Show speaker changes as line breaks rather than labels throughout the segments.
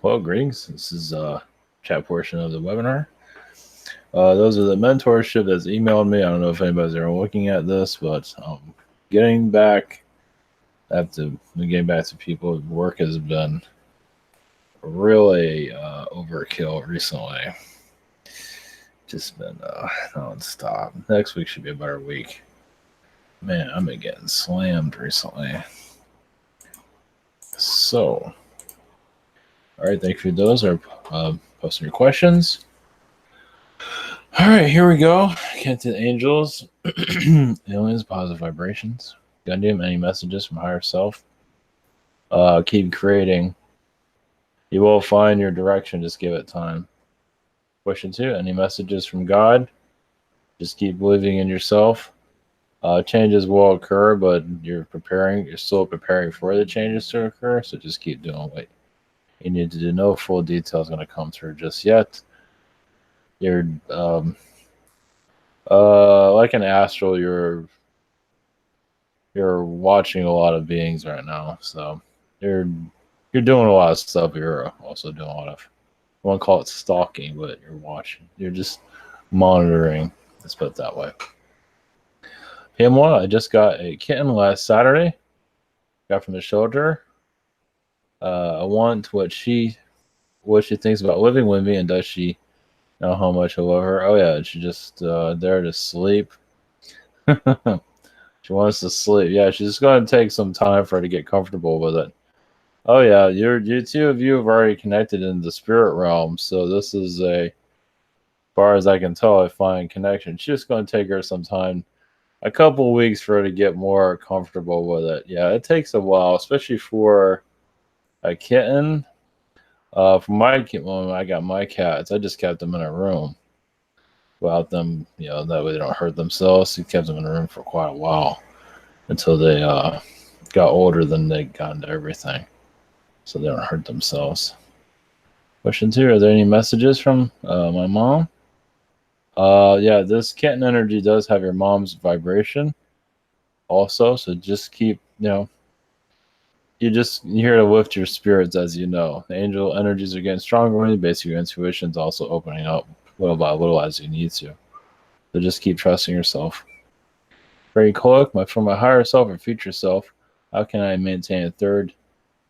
Well, greetings. This is chat portion of the webinar. Those are the mentorship that's emailed me. I don't know if anybody's ever looking at this, but getting back, I have to getting back to people. Work has been really overkill recently. Just been nonstop. Next week should be a better week. Man, I've been getting slammed recently. So, all right, thank you for those. Are posting your questions. All right, here we go. Get to the angels, aliens, positive vibrations. Gundium, any messages from higher self? Keep creating. You will find your direction. Just give it time. Question 2, any messages from God? Just keep believing in yourself. Changes will occur, but you're preparing. You're still preparing for the changes to occur. So just keep doing what you need to do. No full details going to come through just yet. You're like an astral. You're watching a lot of beings right now, so you're doing a lot of stuff. You're also doing a lot of, I won't call it stalking, but you're watching. You're just monitoring. Let's put it that way. PM1, I just got a kitten last Saturday. Got from the shelter. I want what she thinks about living with me, and does she know how much I love her? Oh yeah, she just there to sleep. She wants to sleep. Yeah, she's going to take some time for her to get comfortable with it. Oh yeah, you two of you have already connected in the spirit realm, so this is as far as I can tell, a fine connection. She's just going to take her some time, a couple weeks for her to get more comfortable with it. Yeah, it takes a while, especially for a kitten. For my when I got my cats, I just kept them in a room without them, that way they don't hurt themselves. So kept them in a room for quite a while until they got older. Then they got into everything, so they don't hurt themselves. Question 2, are there any messages from my mom? Yeah, this kitten energy does have your mom's vibration also, so just keep, you're here to lift your spirits, as you know. The angel energies are getting stronger with you. Basically, your intuition's also opening up little by little as you need to. So just keep trusting yourself. Very Kolok, for my higher self or future self, how can I maintain a third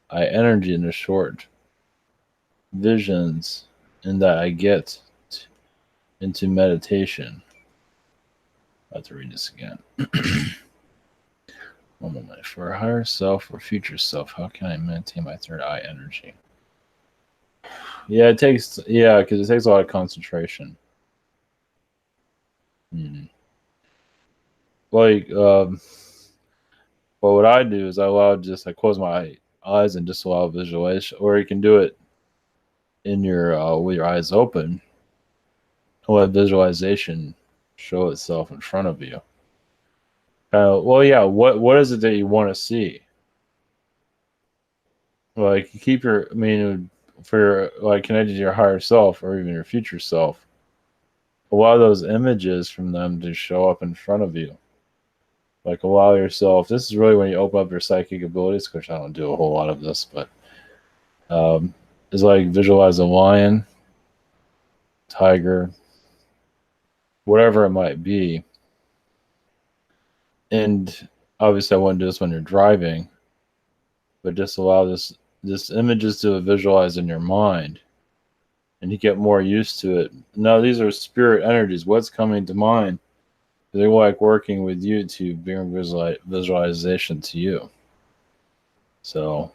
eye energy in the short visions and that I get into meditation? I have to read this again. One moment. For a higher self or future self, how can I maintain my third eye energy? Yeah, because it takes a lot of concentration. Like, well, what I do is I close my eyes and just allow visualization, or you can do it in your with your eyes open. Let visualization show itself in front of you. Well, yeah. What is it that you want to see? Like, keep your, for your, like, connected to your higher self or even your future self. Allow those images from them to show up in front of you. Like, allow yourself. This is really when you open up your psychic abilities, which I don't do a whole lot of this, but it's like visualize a lion, tiger, whatever it might be. And obviously, I wouldn't do this when you're driving, but just allow this images to visualize in your mind, and you get more used to it. Now, these are spirit energies. What's coming to mind? They like working with you to bring visualization to you. So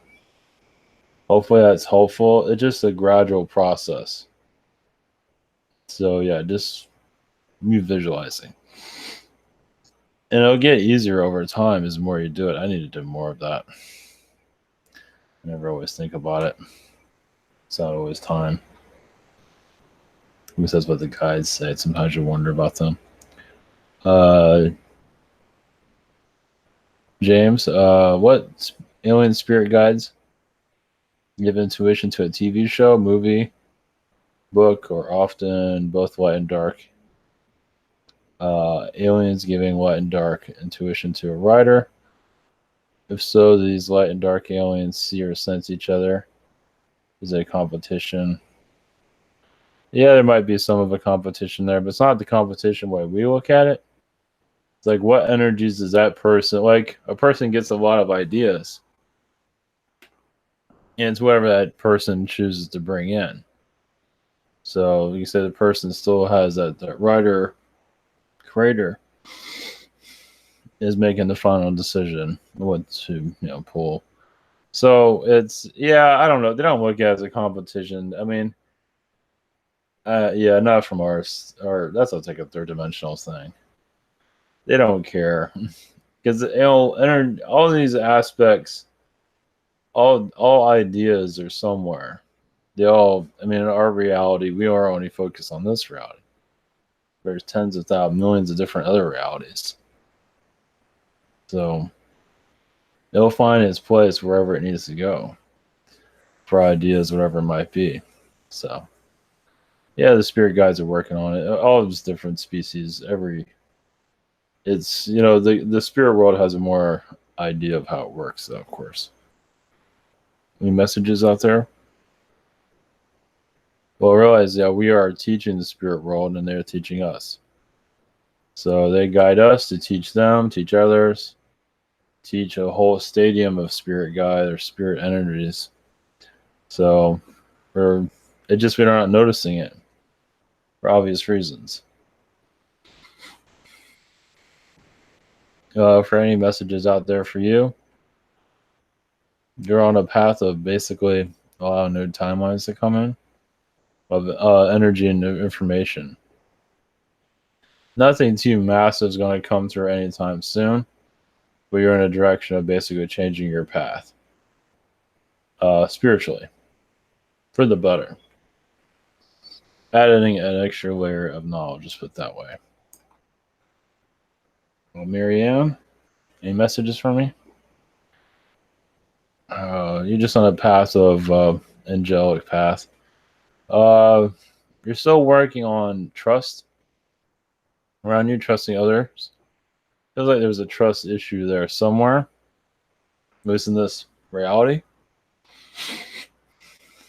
hopefully that's helpful. It's just a gradual process. So yeah, just you visualizing. And it'll get easier over time as more you do it. I need to do more of that. I never always think about it. It's not always time. At least that's what the guides say. Sometimes you wonder about them. James, what alien spirit guides give intuition to a TV show, movie, book, or often both light and dark? Aliens giving light and dark intuition to a writer. If so, these light and dark aliens see or sense each other. Is a competition. Yeah, there might be some of a competition there, but it's not the competition way we look at it. It's like, what energies does that person, like, a person gets a lot of ideas, and it's whatever that person chooses to bring in. So you said the person still has that writer, creator is making the final decision what to pull. So it's, yeah, I don't know. They don't look at it as a competition. I mean, yeah, not from ours. Or that's like a third dimensional thing. They don't care because all these aspects, all ideas are somewhere. They all, I mean, in our reality, we are only focused on this reality. There's tens of thousands, millions of different other realities. So it'll find its place wherever it needs to go for ideas, whatever it might be. So yeah, the spirit guides are working on it. All of these different species, it's the spirit world has a more idea of how it works, though, of course. Any messages out there? Well, realize that we are teaching the spirit world and they're teaching us. So they guide us to teach them, teach others, teach a whole stadium of spirit guides or spirit energies. So we're not noticing it for obvious reasons. For any messages out there for you, you're on a path of basically allowing new timelines to come in of energy and new information. Nothing too massive is going to come through anytime soon, but you're in a direction of basically changing your path spiritually for the better. Adding an extra layer of knowledge, just put it that way. Well, Marianne, any messages for me? You're just on a path of angelic path. You're still working on trust around you, trusting others. Feels like there's a trust issue there somewhere, at least in this reality.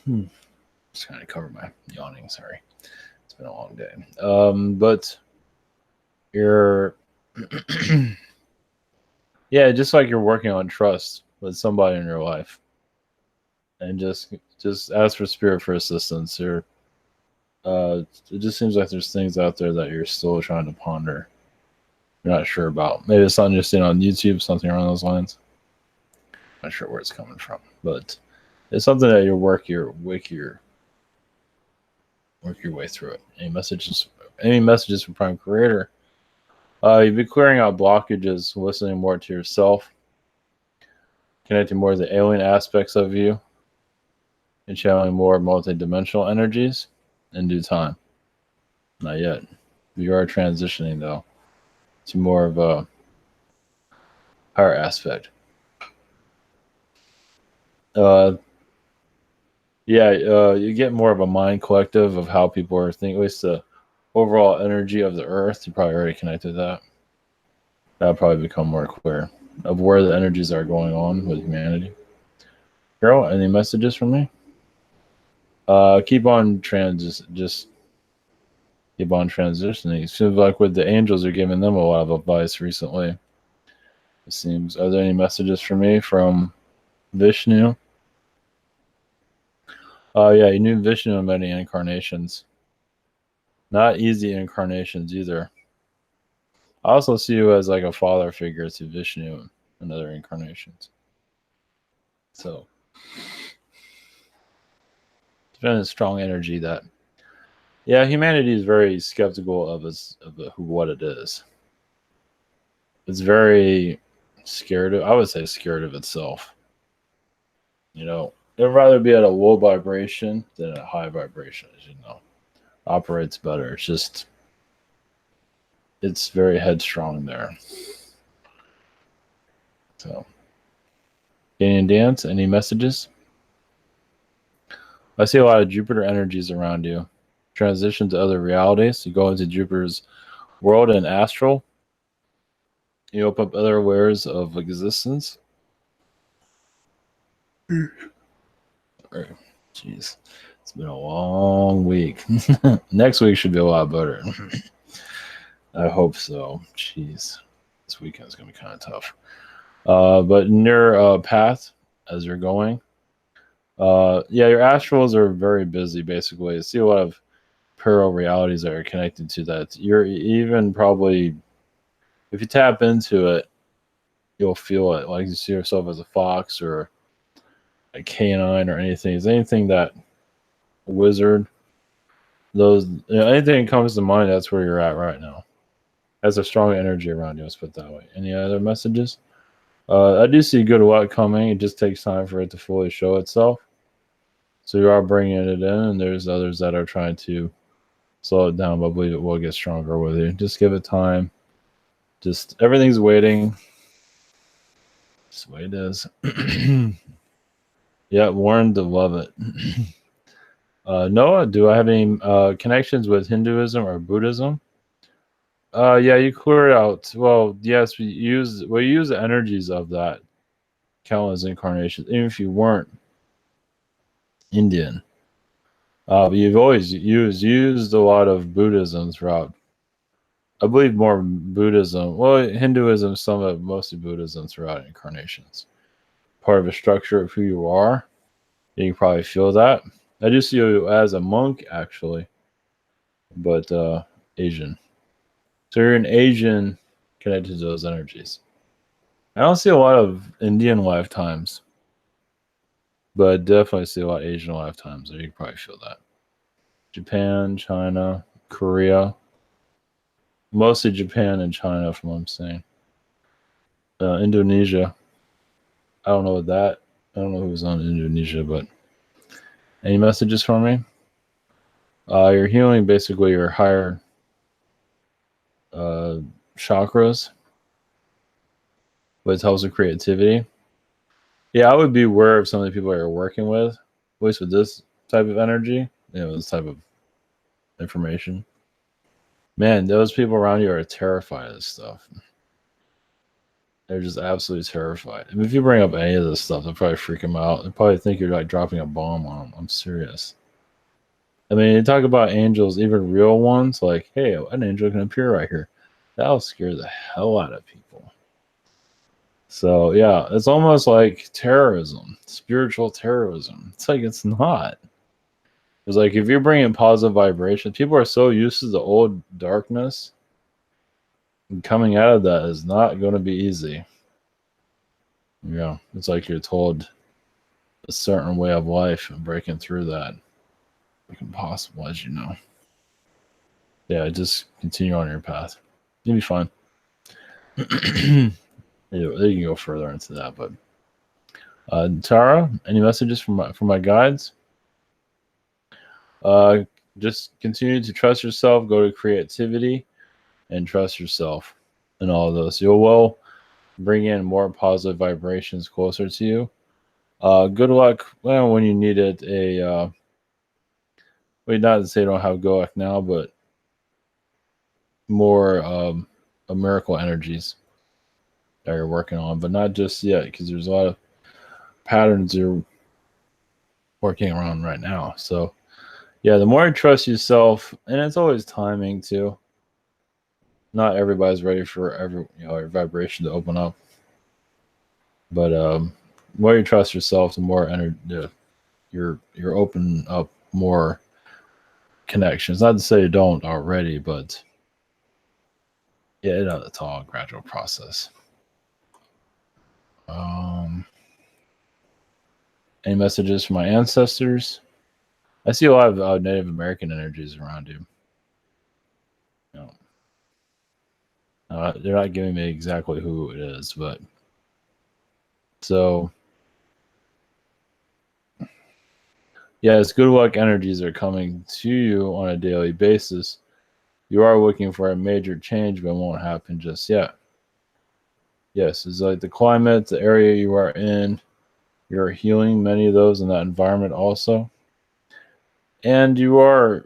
Just kind of cover my yawning. Sorry, it's been a long day. But you're, yeah, just like you're working on trust with somebody in your life, and just ask for spirit for assistance. It just seems like there's things out there that you're still trying to ponder. You're not sure about. Maybe it's something you're seeing on YouTube, something around those lines. Not sure where it's coming from, but it's something that you work your way through it. Any messages from Prime Creator? You've been clearing out blockages, listening more to yourself, connecting more to the alien aspects of you, and channeling more multi-dimensional energies in due time. Not yet. You are transitioning, though, to more of a higher aspect. You get more of a mind collective of how people are thinking. At least the overall energy of the earth, you probably already connected that. That'll probably become more clear of where the energies are going on with humanity. Carol, any messages from me? Keep on just keep on transitioning. It seems like with the angels are giving them a lot of advice recently. It seems. Are there any messages for me from Vishnu? Yeah, you knew Vishnu in many incarnations. Not easy incarnations either. I also see you as like a father figure to Vishnu in other incarnations. So it's been a strong energy that, yeah, humanity is very skeptical of what it is. It's very scared of, I would say, scared of itself. It'd rather be at a low vibration than a high vibration, as you know. Operates better. It's very headstrong there. So, Canyon Dance, any messages? I see a lot of Jupiter energies around you. Transition to other realities. You go into Jupiter's world and astral. You open up other layers of existence. Right. Jeez, it's been a long week. Next week should be a lot better. I hope so. Jeez, this weekend's gonna be kind of tough. But in your path as you're going, yeah, your astrals are very busy. Basically, I see a lot of parallel realities that are connected to that. You're even probably, if you tap into it, you'll feel it. Like you see yourself as a fox or a canine or anything. Is anything that wizard? Those anything that comes to mind, that's where you're at right now. Has a strong energy around you. Let's put it that way. Any other messages? I do see good luck coming. It just takes time for it to fully show itself. So you are bringing it in, and there's others that are trying to slow it down, but I believe it will get stronger with you. Just give it time. Just everything's waiting. That's the way it is. Yeah, Warren to love it. Noah, do I have any connections with Hinduism or Buddhism? Yeah, you clear it out. Well, yes, we use the energies of that countless incarnations, even if you weren't Indian. But you've always used a lot of Buddhism throughout. I believe more Buddhism. Well, Hinduism, some of mostly Buddhism throughout incarnations. Part of a structure of who you are. You can probably feel that. I do see you as a monk, actually, but Asian. So you're an Asian connected to those energies. I don't see a lot of Indian lifetimes, but I definitely see a lot of Asian lifetimes. So you can probably feel that. Japan, China, Korea. Mostly Japan and China, from what I'm saying. Indonesia. I don't know what that. I don't know who's on Indonesia, but any messages for me? You're healing basically your higher chakras, which helps with creativity. Yeah, I would be aware of some of the people you're working with, at least with this type of energy, this type of information. Man, those people around you are terrified of this stuff. They're just absolutely terrified. I mean, if you bring up any of this stuff, they'll probably freak them out. They'll probably think you're like dropping a bomb on them. I'm serious. I mean, you talk about angels, even real ones, like, hey, an angel can appear right here. That'll scare the hell out of people. So, yeah, it's almost like terrorism, spiritual terrorism. It's like it's not. It's like if you're bringing positive vibrations, people are so used to the old darkness. And coming out of that is not going to be easy. Yeah, it's like you're told a certain way of life and breaking through that. Like impossible, as you know. Yeah, just continue on your path. You'll be fine. Yeah, they can go further into that, but Tara, any messages from my guides? Just continue to trust yourself. Go to creativity, and trust yourself in all of those. You will bring in more positive vibrations closer to you. Good luck when you need it. Not to say you don't have Goak now, but more miracle energies that you're working on, but not just yet, because there's a lot of patterns you're working around right now. So, yeah, the more you trust yourself, and it's always timing too. Not everybody's ready for your vibration to open up, but the more you trust yourself, the more energy you're open up more connections. Not to say you don't already, but yeah, it's all a gradual process. Any messages from my ancestors? I see a lot of Native American energies around you. They're not giving me exactly who it is, but so yeah, it's good luck energies are coming to you on a daily basis. You are looking for a major change, but it won't happen just yet. Yes, it's like the climate, the area you are in. You're healing many of those in that environment also. And you are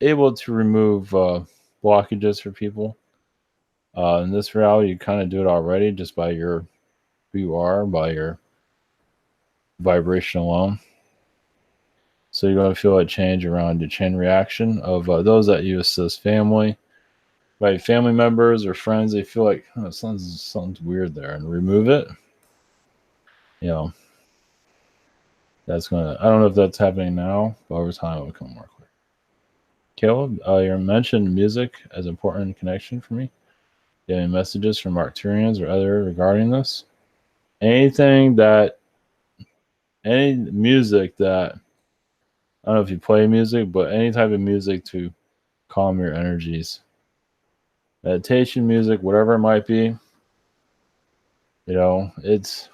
able to remove blockages for people. In this reality, you kind of do it already just by who you are, by your vibration alone. So you're going to feel a change around your chain reaction of those that you assist, family, right? Family members or friends, they feel like, oh, something's weird there, and remove it. You know, that's going to, I don't know if that's happening now, but over time it will become more clear. Caleb, you mentioned music as important connection for me. Getting messages from Arcturians or other regarding this. Anything that, any music that, I don't know if you play music, but any type of music to calm your energies. Meditation music, whatever it might be, it's,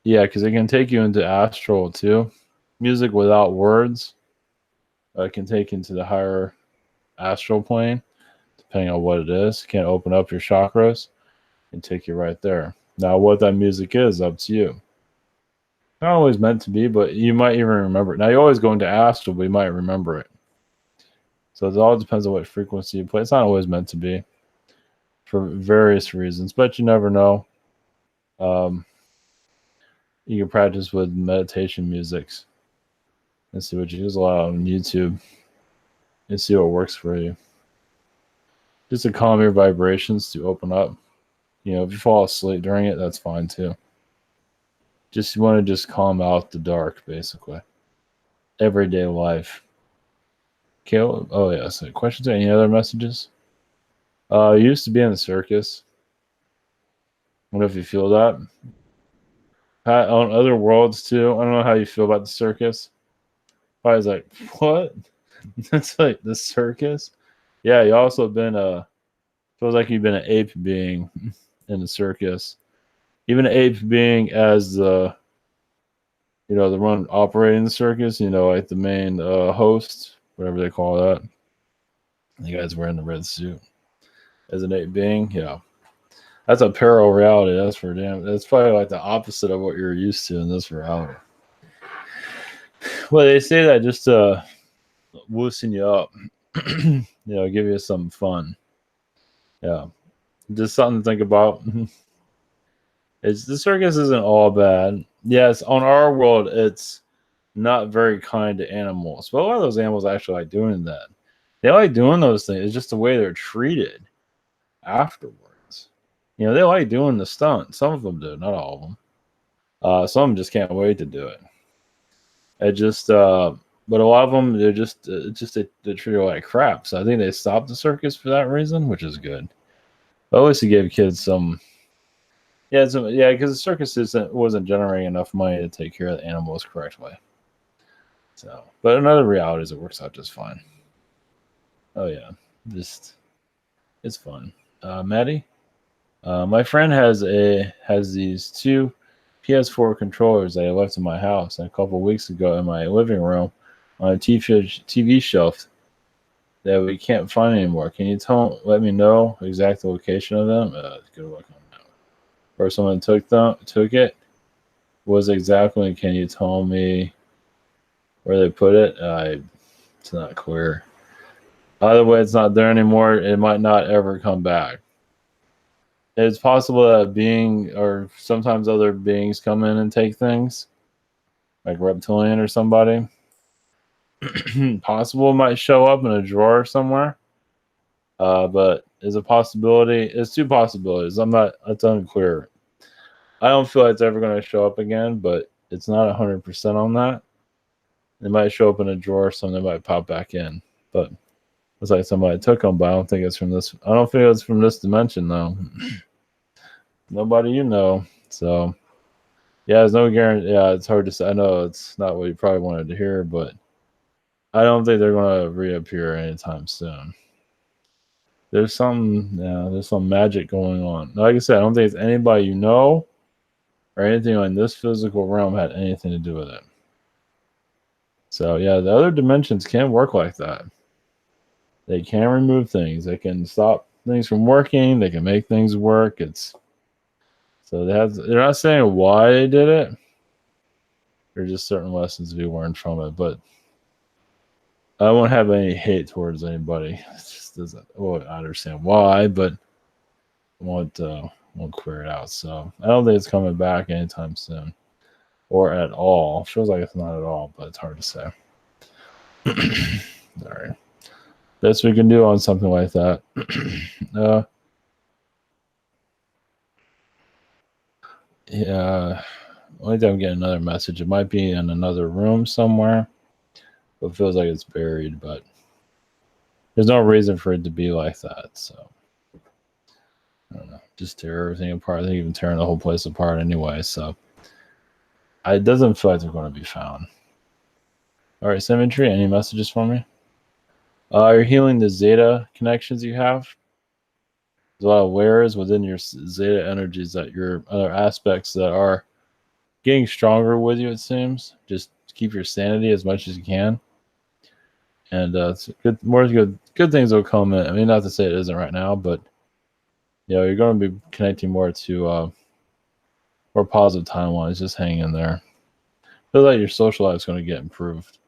yeah, because it can take you into astral too. Music without words can take you into the higher astral plane, depending on what it is. It can open up your chakras and take you right there. Now, what that music is, up to you. Not always meant to be, but you might even remember it. Now, you always go into astral, but you might remember it. So it all depends on what frequency you play. It's not always meant to be for various reasons, but you never know. You can practice with meditation musics and see what you use a lot on YouTube and see what works for you. Just to calm your vibrations, to open up. If you fall asleep during it, that's fine too. You want to just calm out the dark, basically. Everyday life. Caleb, oh yeah, so questions? Any other messages? Used to be in the circus. I don't know if you feel that. On other worlds too. I don't know how you feel about the circus. I was like, what? That's like the circus? Yeah, you also been feels like you've been an ape being in the circus. Even an ape being as the one operating the circus, like the main host, whatever they call that. You guys wearing the red suit. As an ape being, yeah. That's a parallel reality, that's for damn. That's probably like the opposite of what you're used to in this reality. Well, they say that just to loosen you up, give you some fun. Yeah, just something to think about. The circus isn't all bad. Yes, on our world, it's not very kind to animals, but a lot of those animals actually like doing that. They like doing those things. It's just the way they're treated afterwards. They like doing the stunt. Some of them do, not all of them. Some of them just can't wait to do it. It just, but a lot of them, they're just, they treat it like crap. So I think they stopped the circus for that reason, which is good. But at least to give kids some, because the circus wasn't generating enough money to take care of the animals correctly. So, but in other realities, it works out just fine. Oh yeah, it's fun. Maddie, my friend has these two PS4 controllers that I left in my house a couple of weeks ago in my living room on a TV shelf that we can't find anymore. Can you let me know the exact location of them? Good luck on that. Or someone took it. Was exactly? Can you tell me where they put it? It's not clear. Either way, it's not there anymore. It might not ever come back. It's possible that a being or sometimes other beings come in and take things, like reptilian or somebody. Possible it might show up in a drawer somewhere. But is a possibility. It's two possibilities. It's unclear. I don't feel like it's ever going to show up again, but it's not 100% on that. It might show up in a drawer or something. Might pop back in, but it's like somebody took them. But I don't think it's from this. I don't think it's from this dimension though. Nobody So yeah, there's no guarantee. Yeah, it's hard to say. I know it's not what you probably wanted to hear, but I don't think they're going to reappear anytime soon. There's some magic going on. Like I said, I don't think it's anybody or anything in this physical realm had anything to do with it. So yeah, the other dimensions can work like that. They can remove things. They can stop things from working. They can make things work. So they're not saying why they did it. There's just certain lessons to be learned from it. But I won't have any hate towards anybody. It just doesn't. Well, I understand why, but I won't clear it out. So I don't think it's coming back anytime soon. or at all. Feels like it's not at all, but it's hard to say. All right. Best we can do on something like that. Yeah. Only time I'm getting another message. It might be in another room somewhere. But it feels like it's buried, but there's no reason for it to be like that. So I don't know. Just tear everything apart. They're even tearing the whole place apart anyway. So it doesn't feel like they're going to be found. All right, Symmetry, any messages for me? You're healing the Zeta connections you have. There's a lot of layers within your Zeta energies that your other aspects that are getting stronger with you, it seems. Just keep your sanity as much as you can. And it's good things will come in. I mean, not to say it isn't right now, but you're going to be connecting more to more positive timelines. Just hang in there. Feel like your social life is going to get improved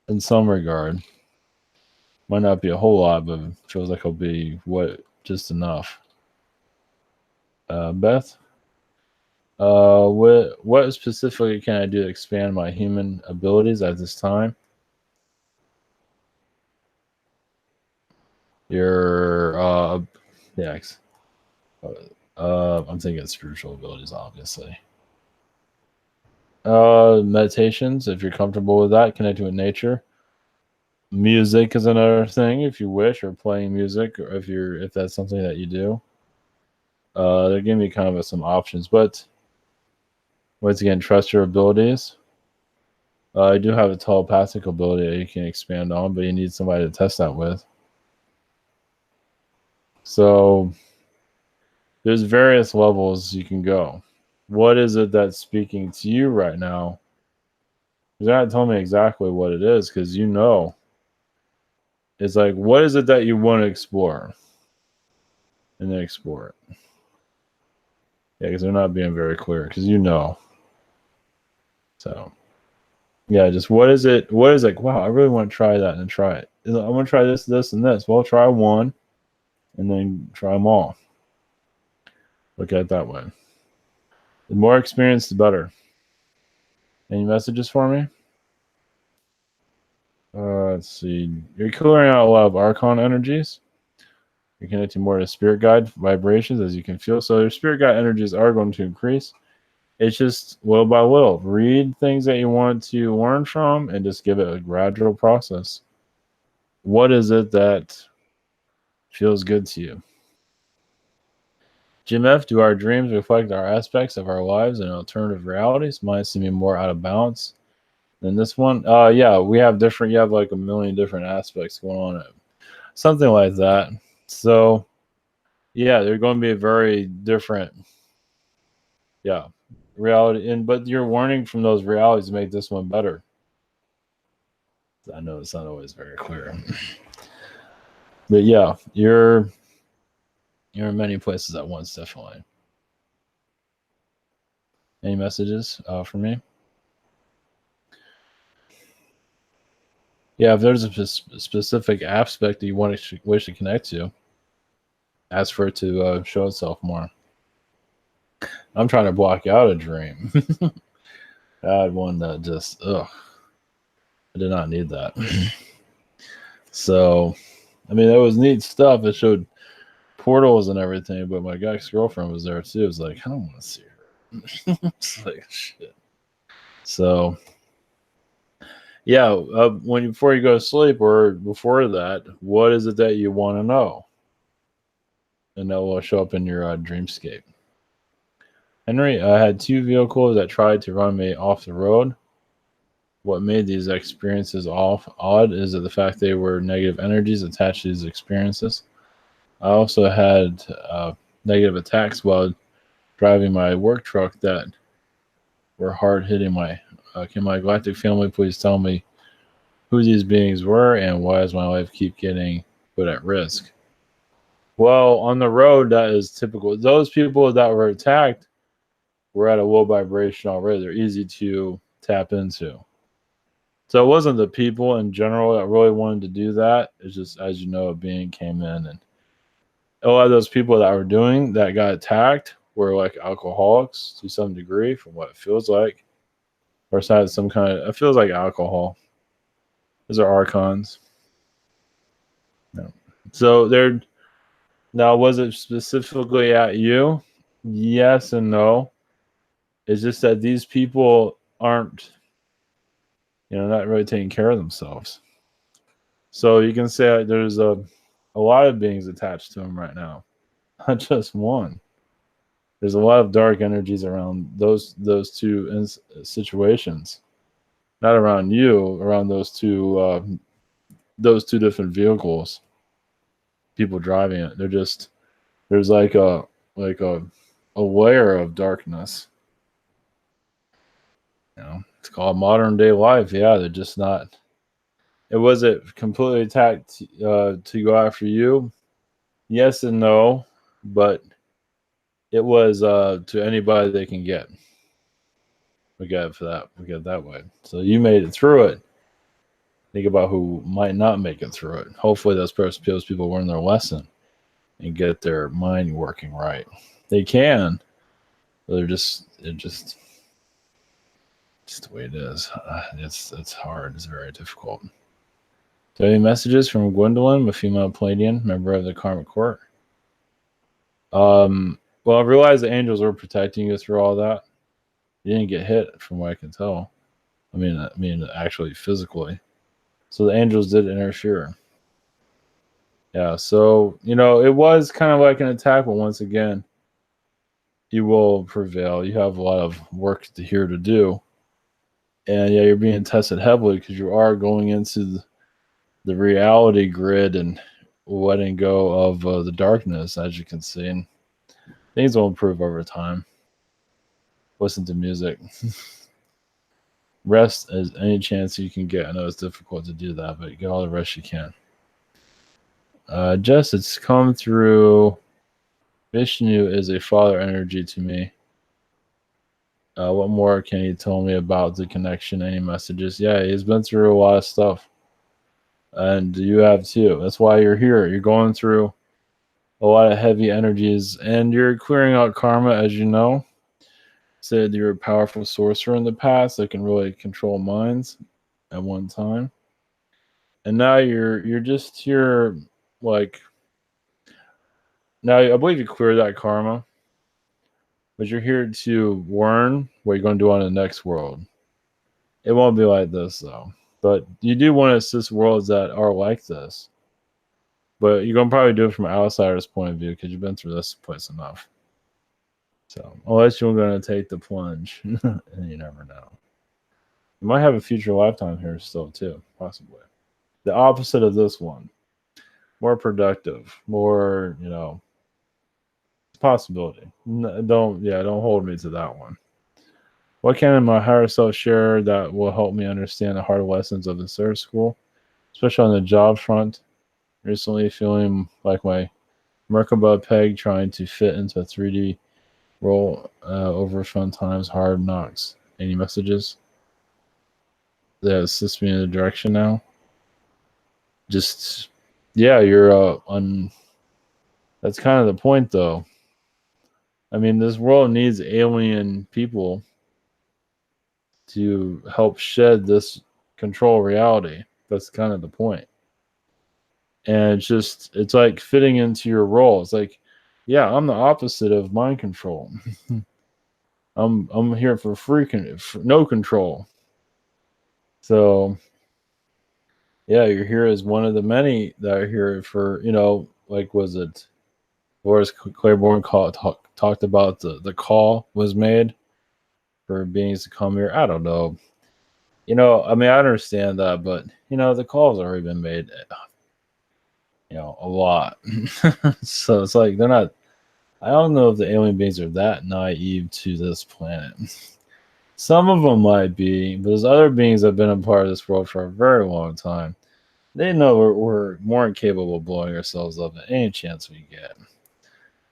in some regard. Might not be a whole lot, but it feels like it'll be just enough. Beth, what specifically can I do to expand my human abilities at this time? Your I'm thinking spiritual abilities, obviously. Meditations, if you're comfortable with that, connecting with nature. Music is another thing, if you wish, or playing music, or if that's something that you do. They're giving me kind of some options, but once again, trust your abilities. I do have a telepathic ability that you can expand on, but you need somebody to test that with. So there's various levels you can go. What is it that's speaking to you right now? You're not telling me exactly what it is, because it's like, what is it that you want to explore? And then explore it. Yeah, because they're not being very clear, because So, yeah, just what is it? What is like, wow, I really want to try that and try it. I want to try this, this, and this. Well, try one and then try them all. Look at it that way. The more experience, the better. Any messages for me? Let's see. You're clearing out a lot of Archon energies. You're connecting more to spirit guide vibrations, as you can feel. So your spirit guide energies are going to increase. It's just little by little. Read things that you want to learn from and just give it a gradual process. What is it that feels good to you? Jim F, do our dreams reflect our aspects of our lives and alternative realities? Mine seem to be more out of balance than this one. Yeah, we have different, you have like a million different aspects going on. Something like that. So, yeah, they're going to be very different. Yeah, reality. But you're learning from those realities to make this one better. I know it's not always very clear. But yeah, you're in many places at once, definitely. Any messages for me? Yeah, if there's a specific aspect that you wish to connect to, ask for it to show itself more. I'm trying to block out a dream. I had one that just, I did not need that. So, I mean, it was neat stuff. It showed portals and everything, but my ex-girlfriend was there too. It was like, I don't want to see her. It's like, shit. So, yeah, before you go to sleep or before that, what is it that you want to know? And that will show up in your dreamscape. Henry, I had 2 vehicles that tried to run me off the road. What made these experiences odd is that the fact they were negative energies attached to these experiences. I also had negative attacks while driving my work truck that were hard hitting my. Can my galactic family please tell me who these beings were and why does my life keep getting put at risk? Well, on the road, that is typical. Those people that were attacked were at a low vibration already. They're easy to tap into. So it wasn't the people in general that really wanted to do that. It's just, as you know, a being came in, and a lot of those people that got attacked we're like alcoholics to some degree, from what it feels like, or it's had some kind of. It feels like alcohol. Those are archons. No. So they're now. Was it specifically at you? Yes and no. It's just that these people aren't, not really taking care of themselves. So you can say there's a lot of beings attached to them right now, not just one. There's a lot of dark energies around those two situations, not around you, around those two different vehicles, people driving it. There's like a layer of darkness. It's called modern day life. Yeah, they're just not. It wasn't completely attacked to go after you. Yes and no, but it was to anybody they can get. We got it for that. We got it that way. So you made it through it. Think about who might not make it through it. Hopefully, those people learn their lesson and get their mind working right. They can, but they're just the way it is. It's hard. It's very difficult. Do you have any messages from Gwendolyn, a female Pleiadian, member of the Karmic Court? Well, I realized the angels were protecting you through all that. You didn't get hit, from what I can tell. I mean, actually, physically. So the angels did interfere. Yeah, so, it was kind of like an attack, but once again, you will prevail. You have a lot of work here to do. And yeah, you're being tested heavily because you are going into the reality grid and letting go of the darkness, as you can see. And things will improve over time. Listen to music. Rest as any chance you can get. I know it's difficult to do that, but get all the rest you can. Jess, it's come through. Vishnu is a father energy to me. What more can you tell me about the connection? Any messages? Yeah, he's been through a lot of stuff. And you have too. That's why you're here. You're going through a lot of heavy energies and you're clearing out karma, as you know. Said you're a powerful sorcerer in the past that can really control minds at one time. And now you're just here, like, now I believe you cleared that karma, but you're here to learn what you're going to do on the next world. It won't be like this though, but you do want to assist worlds that are like this. But you're going to probably do it from an outsider's point of view because you've been through this place enough. So unless you're going to take the plunge, and you never know. You might have a future lifetime here still too, possibly. The opposite of this one. More productive, more, possibility. Don't hold me to that one. What can my higher self share that will help me understand the hard lessons of the Earth School, especially on the job front? Recently feeling like my Merkaba peg trying to fit into a 3D roll over fun times, hard knocks. Any messages that assist me in the direction now? Just, yeah, you're that's kind of the point though. I mean, this world needs alien people to help shed this control reality. That's kind of the point. And it's like fitting into your role. It's like, yeah, I'm the opposite of mind control. I'm here for for no control. So yeah, you're here as one of the many that are here for, like, was it Boris Claiborne talked about the call was made for beings to come here. I don't know. I mean, I understand that, but the call's already been made. A lot. So it's like they're not. I don't know if the alien beings are that naive to this planet. Some of them might be, but there's other beings that have been a part of this world for a very long time. They know we're more incapable of blowing ourselves up at any chance we get.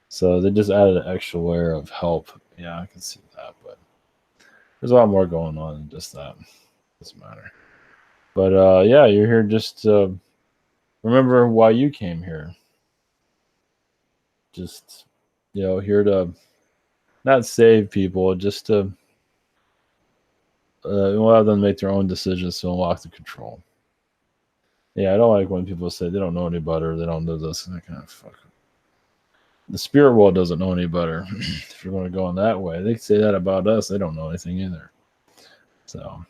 So they just added an extra layer of help. Yeah, I can see that, but there's a lot more going on than just that. Doesn't matter. But yeah, you're here just to remember why you came here. Just, here to not save people, just to allow them to make their own decisions to unlock the control. Yeah, I don't like when people say they don't know any better, they don't know this, and that kind of fuck. The spirit world doesn't know any better. If you're going to go in that way, they say that about us. They don't know anything either. So,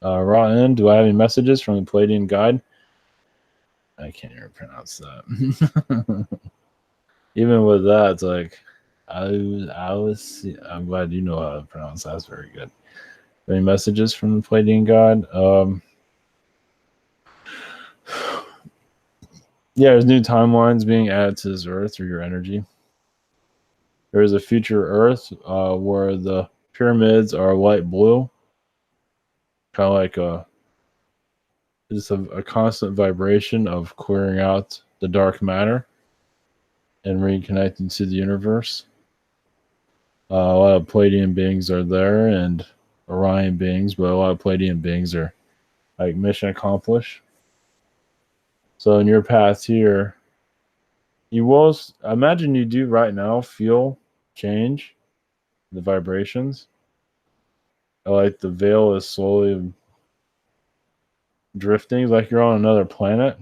Raw End, do I have any messages from the Palladian Guide? I can't even pronounce that. Even with that, it's like, I'm glad you know how to pronounce that. That's very good. Any messages from the Palladian Guide? Yeah, there's new timelines being added to this Earth through your energy. There is a future Earth where the pyramids are light blue, kind of like just a constant vibration of clearing out the dark matter and reconnecting to the universe. A lot of Palladian beings are there and Orion beings, but a lot of Palladian beings are like mission accomplished. So in your path here, you will, imagine you do right now feel change, the vibrations. Like the veil is slowly drifting, like you're on another planet.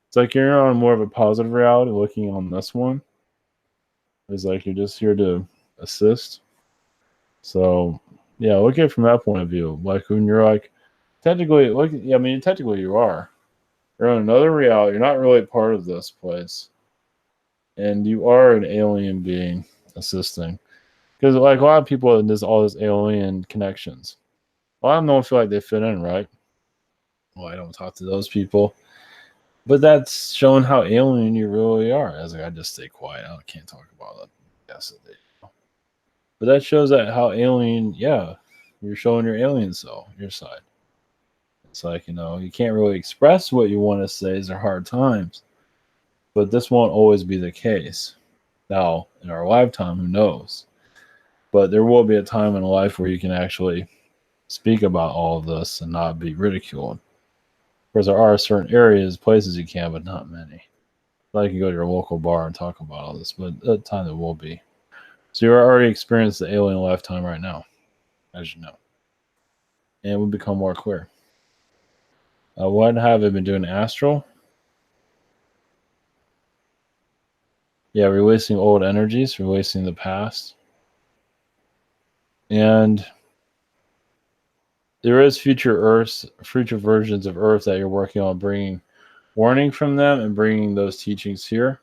It's like you're on more of a positive reality looking on this one. It's like you're just here to assist. So yeah, look at it from that point of view. Like when you're like, technically, look, yeah, I mean, technically you are. You're on another reality. You're not really part of this place, and you are an alien being assisting. Because like a lot of people in this all this alien connections, a lot of them don't feel like they fit in, right? Well, I don't talk to those people, but that's showing how alien you really are. As like, I just stay quiet. I can't talk about it. Yes, but that shows that how alien. Yeah, you're showing your alien soul, your side. It's like, you can't really express what you want to say. These are hard times, but this won't always be the case. Now, in our lifetime, who knows? But there will be a time in life where you can actually speak about all of this and not be ridiculed. Of course, there are certain areas, places you can, but not many. Like you go to your local bar and talk about all this, but at the time there will be. So you're already experiencing the alien lifetime right now, as you know. And it will become more clear. What have I been doing astral? Yeah, releasing old energies, releasing the past. And there is future versions of Earth that you're working on bringing warning from them and bringing those teachings here.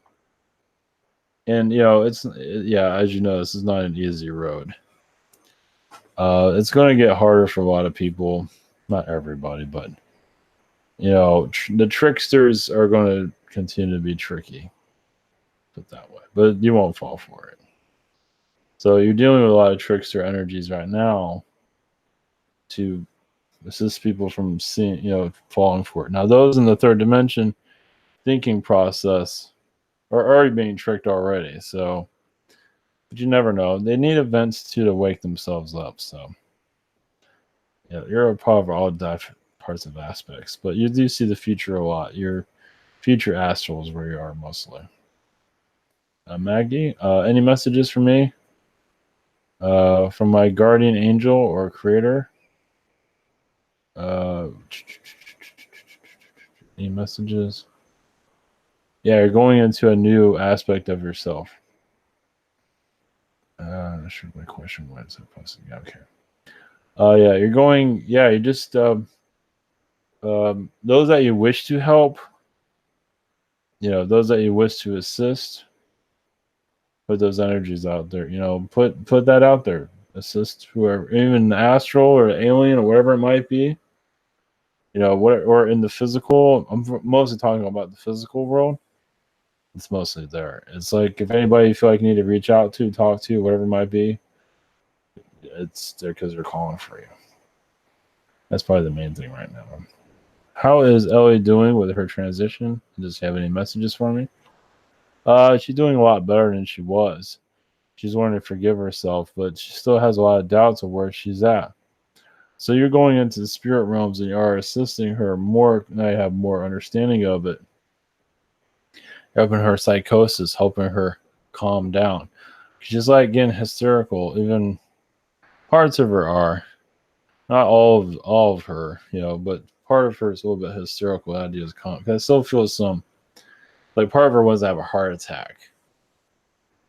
And, as you know, this is not an easy road. It's going to get harder for a lot of people. Not everybody, but, the tricksters are going to continue to be tricky. Put that way. But you won't fall for it. So you're dealing with a lot of trickster energies right now to assist people from seeing, falling for it. Now, those in the third dimension thinking process are already being tricked already. So, but you never know. They need events to wake themselves up. So, yeah, you're a part of all parts of aspects, but you do see the future a lot. Your future astral is where you are mostly. Maggie, any messages for me? From my guardian angel or creator? Any messages? Yeah, you're going into a new aspect of yourself. I'm not sure what my question was. Okay. Yeah, you're going. Yeah, you just those that you wish to help. Those that you wish to assist. Put those energies out there. Put that out there. Assist whoever, even the astral or the alien or whatever it might be. Or in the physical. I'm mostly talking about the physical world. It's mostly there. It's like if anybody you feel like you need to reach out to, talk to, whatever it might be, it's there because they're calling for you. That's probably the main thing right now. How is Ellie doing with her transition? Does she have any messages for me? She's doing a lot better than she was. She's learning to forgive herself, but she still has a lot of doubts of where she's at. So you're going into the spirit realms and you are assisting her more. Now you have more understanding of it. Helping her psychosis, helping her calm down. She's like getting hysterical. Even parts of her are. Not all of her, but part of her is a little bit hysterical. Ideas come because I still feel some like part of her wants to have a heart attack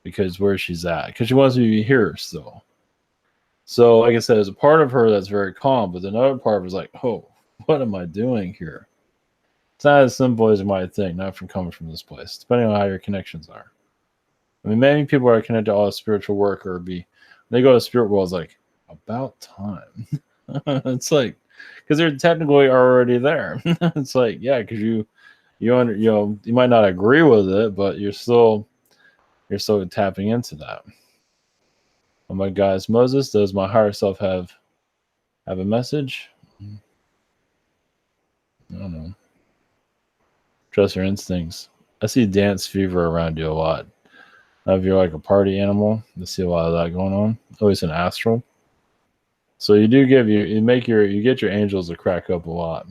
because where she's at because she wants to be here still. So like I said, there's a part of her that's very calm, but another part of her is like, oh, what am I doing here? It's not as simple as you might think, not from coming from this place, depending on how your connections are. I mean, many people are connected to all spiritual work or when they go to the spirit world, it's like, about time. It's like, because they're technically already there. It's like, yeah, because you might not agree with it, but you're still tapping into that. Oh my gosh, Moses, does my higher self have a message? I don't know. Trust your instincts. I see dance fever around you a lot. Now, if you're like a party animal, you see a lot of that going on. Always an astral. So you do you get your angels to crack up a lot.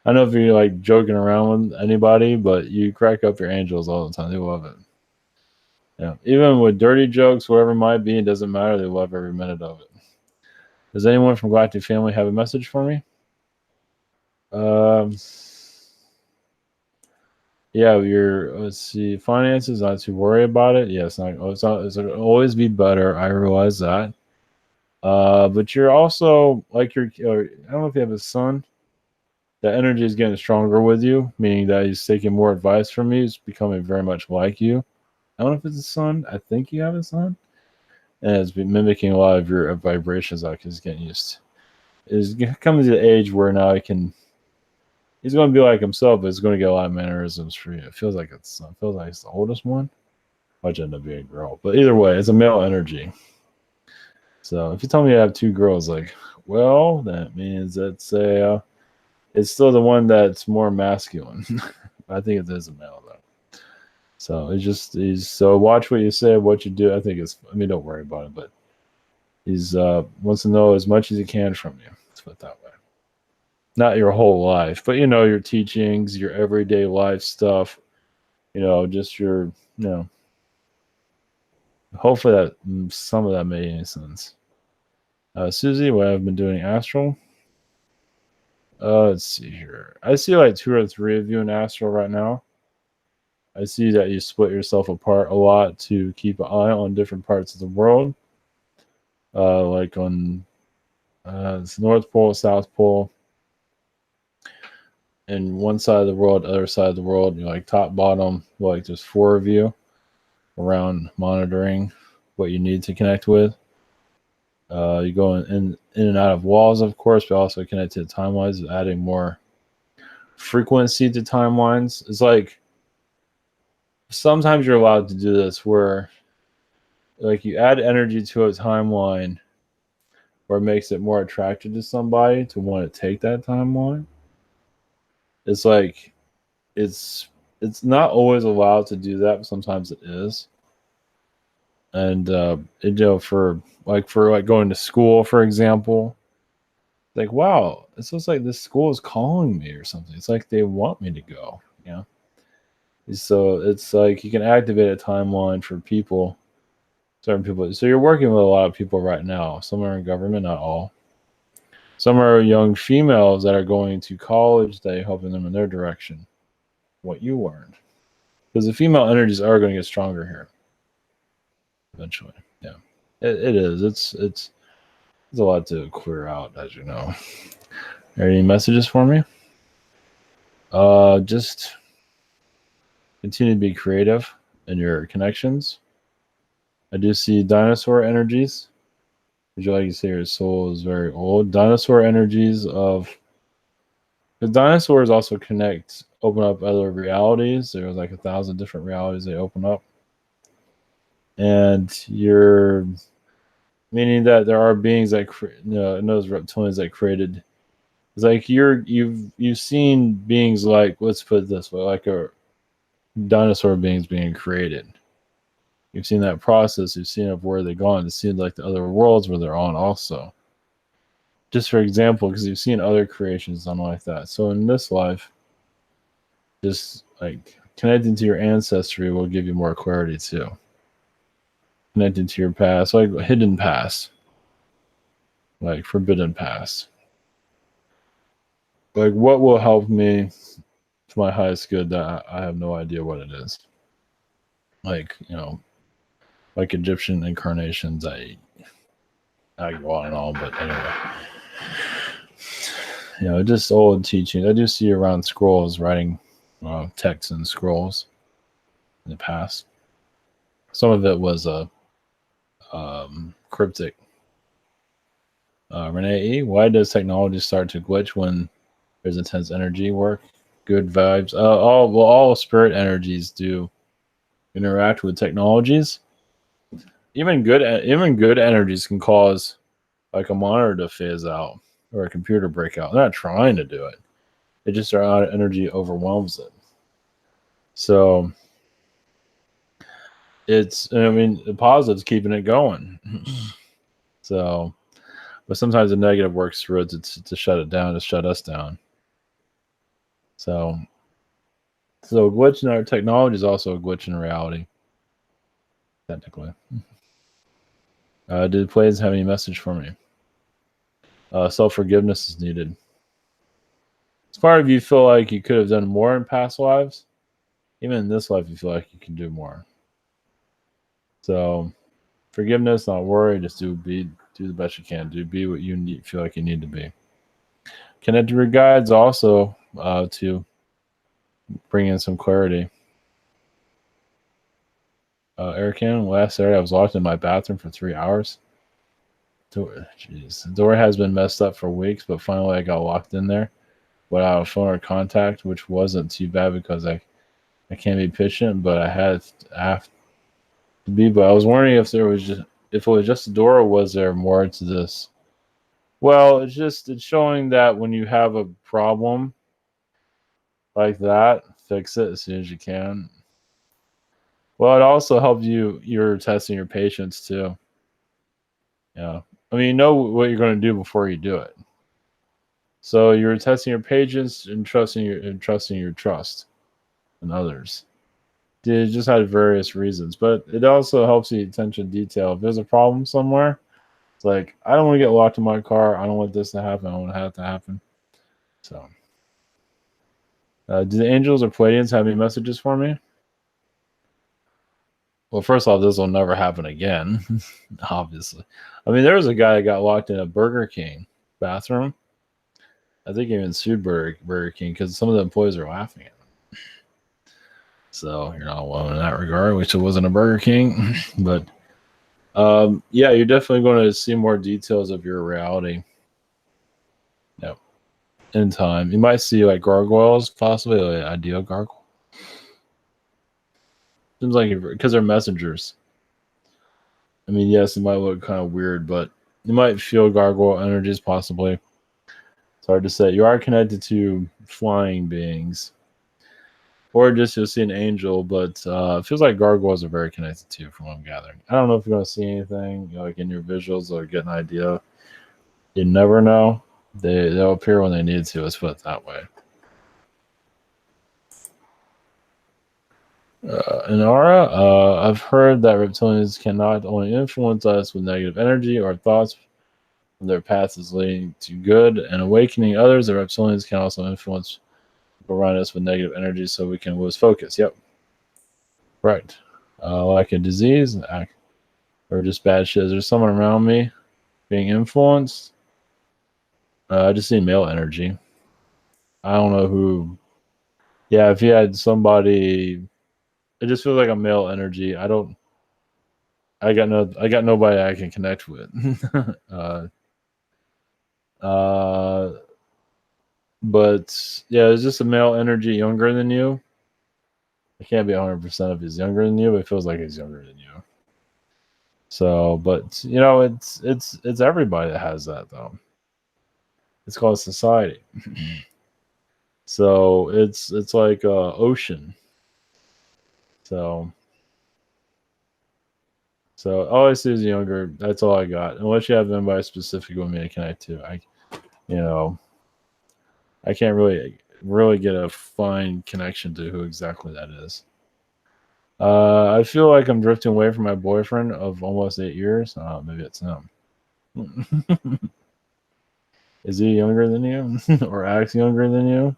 I don't know if you're like joking around with anybody, but you crack up your angels all the time. They love it. Yeah. Even with dirty jokes, whatever it might be, it doesn't matter. They love every minute of it. Does anyone from Galactic Family have a message for me? Yeah, let's see, finances, not to worry about it. Yes, it'll always be better. I realize that. But you're also like I don't know if you have a son. The energy is getting stronger with you, meaning that he's taking more advice from you. He's becoming very much like you. I don't know if it's a son. I think you have a son. And it's been mimicking a lot of your vibrations out because he's getting used. He's coming to the age where now he's going to be like himself, but he's going to get a lot of mannerisms for you. It feels like it's the oldest one. Might end up being a girl. But either way, it's a male energy. So if you tell me you have two girls, like, well, that means it's still the one that's more masculine. I think it is a male though. So so watch what you say, what you do. Don't worry about it, but he's wants to know as much as he can from you. Let's put it that way. Not your whole life, but your teachings, your everyday life stuff, just your hopefully that some of that made any sense. Susie, what I've been doing astral. Let's see here. I see like 2 or 3 of you in astral right now. I see that you split yourself apart a lot to keep an eye on different parts of the world. Like on North Pole, South Pole, and one side of the world, other side of the world. Like top, bottom. Like there's 4 of you around monitoring what you need to connect with. You go in and out of walls, of course, but also connect to timelines, adding more frequency to timelines. It's like sometimes you're allowed to do this where like you add energy to a timeline where it makes it more attractive to somebody to want to take that timeline. It's like it's not always allowed to do that, but sometimes it is. And for going to school, for example, like, wow, it looks like this school is calling me or something. It's like they want me to go. So it's like you can activate a timeline for certain people. So you're working with a lot of people right now. Some are in government, not all. Some are young females that are going to college that you're helping them in their direction. What you learned. Because the female energies are going to get stronger here. Eventually. Yeah. It is. It's a lot to clear out, as you know. Are there any messages for me? Just continue to be creative in your connections. I do see dinosaur energies. Would you like to say your soul is very old? Dinosaur energies of the dinosaurs also open up other realities. There's like 1,000 different realities they open up. And you're meaning that there are beings that those reptilians that created. It's like you've seen beings like, let's put it this way, like a dinosaur beings being created. You've seen that process. You've seen of where they've gone. You've seen like the other worlds where they're on also. Just for example, because you've seen other creations done like that. So in this life, just like connecting to your ancestry will give you more clarity too. connected to your past, like hidden past, like forbidden past. Like what will help me to my highest good that I have no idea what it is. Like, like Egyptian incarnations, I go on and on, but anyway. Just old teachings. I do see around scrolls writing texts and scrolls in the past. Some of it was cryptic. Renee E., why does technology start to glitch when there's intense energy work? Good vibes. All spirit energies do interact with technologies. Even good energies can cause like a monitor to phase out or a computer break out. They're not trying to do it. It just our energy overwhelms it. So the positive's keeping it going. So, but sometimes the negative works through it to shut it down, to shut us down. So a glitch in our technology is also a glitch in reality, technically. Did Plays have any message for me? Self-forgiveness is needed. As far as you feel like you could have done more in past lives, even in this life, you feel like you can do more. So, forgiveness, not worry, just do the best you can. Be what you feel like you need to be. Connect to your guides also to bring in some clarity. Eric, last Saturday I was locked in my bathroom for 3 hours. The door has been messed up for weeks, but finally I got locked in there without a phone or contact, which wasn't too bad because I can't be patient, but I have to be. But I was wondering if it was just a door, or was there more to this? Well, it's showing that when you have a problem like that, fix it as soon as you can. Well, it also helps you're testing your patience too. Yeah. I mean, you know what you're going to do before you do it. So you're testing your patience and trusting your trust in others. It just had various reasons, but it also helps you attention detail. If there's a problem somewhere, it's like, I don't want to get locked in my car. I don't want this to happen. I don't want that to happen. So, do the angels or Pleiadians have any messages for me? Well, first off, this will never happen again, obviously. I mean, there was a guy that got locked in a Burger King bathroom. I think he even sued Burger King because some of the employees are laughing at him. So you're not alone in that regard, which it wasn't a Burger King. But yeah, you're definitely going to see more details of your reality. Yep. In time. You might see like gargoyles, possibly like ideal gargoyle. Seems like because they're messengers. I mean, yes, it might look kind of weird, but you might feel gargoyle energies possibly. It's hard to say. You are connected to flying beings. Or just you'll see an angel, but it feels like gargoyles are very connected to you from what I'm gathering. I don't know if you're going to see anything like in your visuals or get an idea. You never know. They'll appear when they need to. Let's put it that way. Inara, I've heard that reptilians can not only influence us with negative energy or thoughts when their path is leading to good and awakening others, the reptilians can also influence around us with negative energy so we can lose focus. Yep. Right. Like a disease or just bad shit. Is there someone around me being influenced? I just see male energy. I don't know who. Yeah, if you had somebody, it just feels like a male energy. I got nobody I can connect with. But yeah, it's just a male energy younger than you. I can't be 100% if he's younger than you, but it feels like he's younger than you. So, but it's everybody that has that though. It's called society. So it's like ocean. So all I see is younger. That's all I got. Unless you have anybody specific with me to connect to, I can't really get a fine connection to who exactly that is. I feel like I'm drifting away from my boyfriend of almost 8 years. Maybe it's him. Is he younger than you or acts younger than you?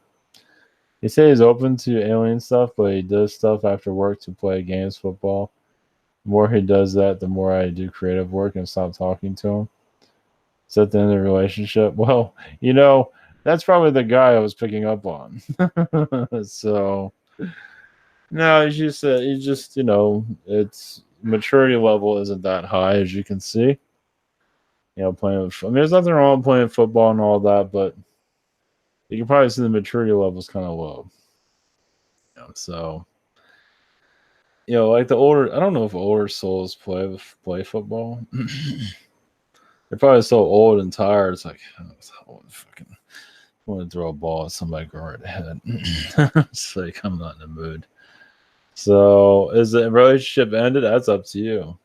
He says he's open to alien stuff, but he does stuff after work to play games, football. The more he does that, the more I do creative work and stop talking to him. Is that the end of the relationship? Well, that's probably the guy I was picking up on. So no, it's maturity level isn't that high as you can see. Playing with, I mean, there's nothing wrong with playing football and all that, but you can probably see the maturity level is kind of low. So, like the older, I don't know if older souls play football. They're probably so old and tired. It's like, fucking want to throw a ball at somebody, go right ahead. It's like I'm not in the mood. So, is the relationship ended? That's up to you.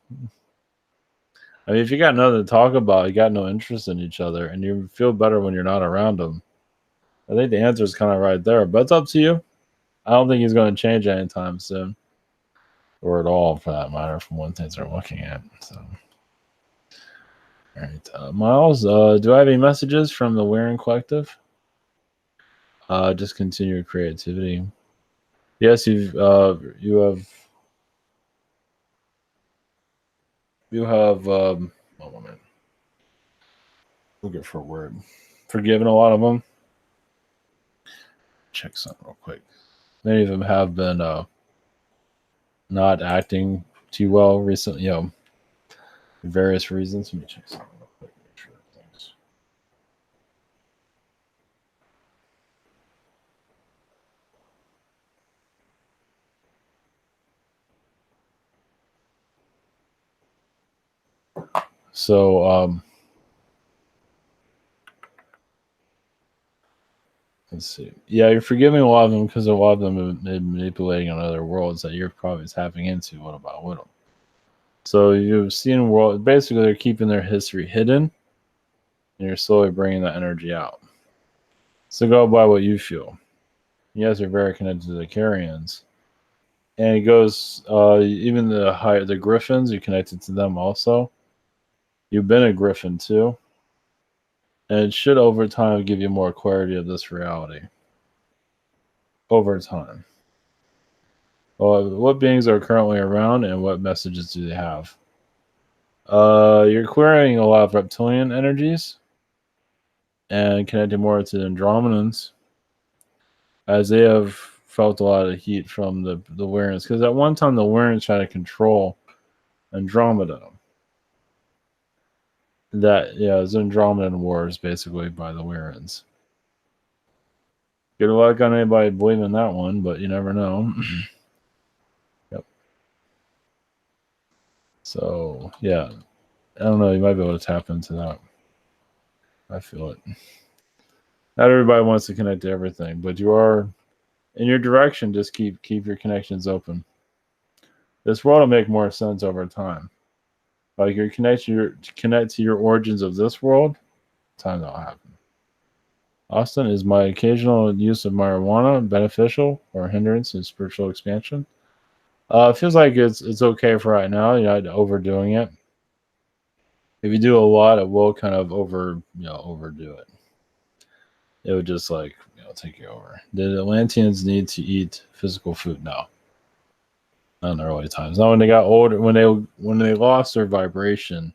I mean, if you got nothing to talk about, you got no interest in each other, and you feel better when you're not around them, I think the answer is kind of right there. But it's up to you. I don't think he's going to change anytime soon, or at all, for that matter, from what things are looking at. So, all right, Miles, do I have any messages from the Wearing Collective? Just continue creativity. Yes, you have one moment. Looking for a word. Forgiven a lot of them. Check something real quick. Many of them have been not acting too well recently, for various reasons. Let me check something real quick. Make sure things. So, let's see. Yeah, you're forgiving a lot of them because a lot of them have been manipulating on other worlds that you're probably tapping into. What about with them? So you've seen world. Basically, they're keeping their history hidden, and you're slowly bringing that energy out. So go by what you feel. You guys are very connected to the Carrions, and it goes even the Griffins. You're connected to them also. You've been a Griffin too, and it should over time give you more clarity of this reality. Over time. Well, what beings are currently around, and what messages do they have? You're clearing a lot of reptilian energies and connecting more to the Andromedans, as they have felt a lot of heat from the Warrens. Because at one time, the Warrens tried to control Andromeda. That, yeah, it was Andromedan Wars, basically, by the Warrens. Good luck on anybody believing that one, but you never know. Yep. So, yeah. I don't know. You might be able to tap into that. I feel it. Not everybody wants to connect to everything, but you are in your direction. Just keep your connections open. This world will make more sense over time. Like you connect to your origins of this world, time that'll happen. Austin, is my occasional use of marijuana beneficial or hindrance in spiritual expansion? It feels like it's okay for right now. You're not overdoing it. If you do a lot, it will kind of overdo it. It would just take you over. Did Atlanteans need to eat physical food? No, not in the early times. Not when they got older. When they lost their vibration,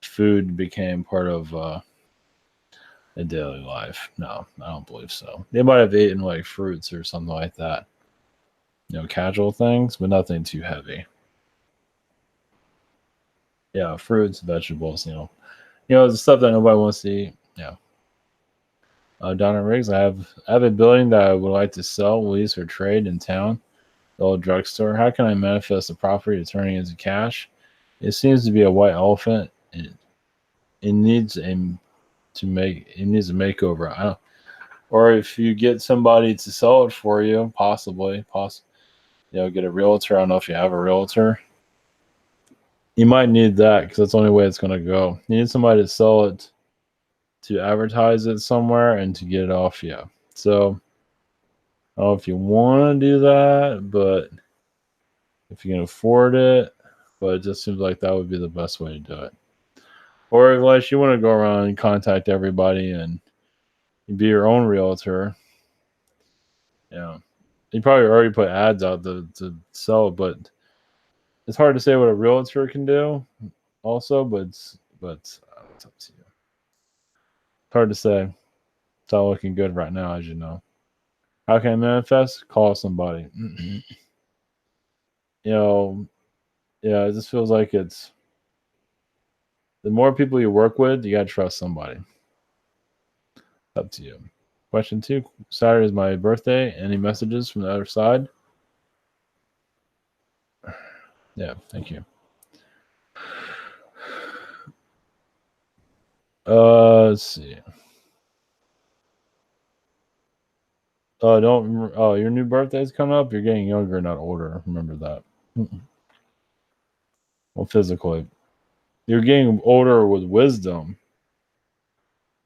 food became part of a daily life. No, I don't believe so. They might have eaten like fruits or something like that. Casual things, but nothing too heavy. Yeah, fruits, vegetables. The stuff that nobody wants to eat. Yeah. Donna Riggs, I have a building that I would like to sell, lease, or trade in town. The old drugstore. How can I manifest the property to turning into cash? It seems to be a white elephant. It needs a makeover. I don't, or if you get somebody to sell it for you, possibly, get a realtor. I don't know if you have a realtor. You might need that because that's the only way it's going to go. You need somebody to sell it, to advertise it somewhere, and to get it off you. So, I don't know if you want to do that, but if you can afford it, but it just seems like that would be the best way to do it. Or unless you want to go around and contact everybody and be your own realtor, yeah, you probably already put ads out to sell it, but it's hard to say what a realtor can do also, but it's up to you. It's hard to say. It's all looking good right now, as you know. How can I manifest? Call somebody. Yeah, it just feels like it's the more people you work with, you gotta trust somebody. Up to you. Question 2. Saturday is my birthday. Any messages from the other side? Yeah, thank you. Let's see. Your new birthday's coming up. You're getting younger, not older. Remember that. Well, physically, you're getting older with wisdom,